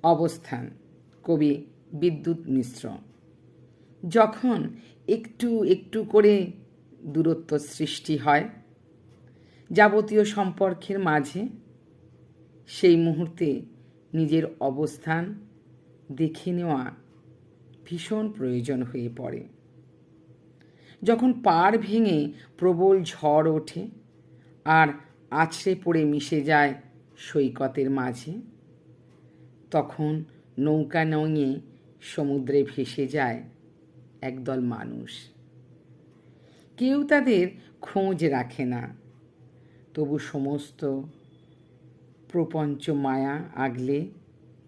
অবস্থান কবি বিদ্যুৎ মিশ্র। যখন একটু একটু করে দূরত্ব সৃষ্টি হয় যাবতীয় সম্পর্কের মাঝে, সেই মুহূর্তে নিজের অবস্থান দেখে নেওয়া ভীষণ প্রয়োজন হয়ে পড়ে। যখন পাড় ভেঙে প্রবল ঝড় ওঠে আর আছড়ে পড়ে মিশে যায় সৈকতের মাঝে, তখন নৌকা নঙে সমুদ্রে ভেসে যায় একদল মানুষ। কেউ তাদের খোঁজ রাখে না, তবু সমস্ত প্রপঞ্চ মায়া আগলে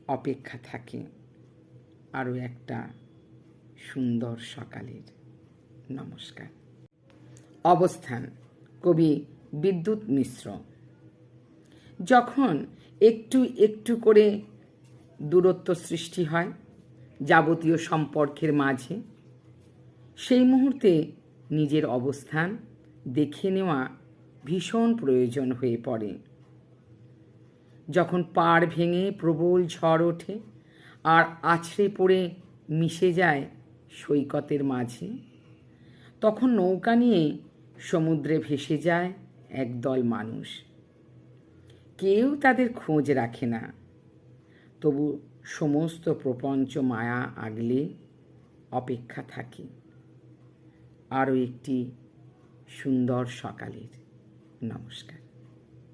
অপেক্ষা থাকে আরও একটা সুন্দর সকালের। নমস্কার। অবস্থান কবি বিদ্যুৎ মিশ্র। যখন একটু একটু করে দূরত্ব সৃষ্টি হয় যাবতীয় সম্পর্কের মাঝে, সেই মুহূর্তে নিজের অবস্থান দেখে নেওয়া ভীষণ প্রয়োজন হয়ে পড়ে। যখন পাড় ভেঙে প্রবল ঝড় ওঠে আর আছড়ে পড়ে মিশে যায় সৈকতের মাঝে, তখন নৌকা নিয়ে সমুদ্রে ভেসে যায় একদল মানুষ। কেউ তাদের খোঁজ রাখে না, তবু সমস্ত প্রপঞ্চ মায়া আগলে অপেক্ষা থাকে আরও একটি সুন্দর সকালের। নমস্কার।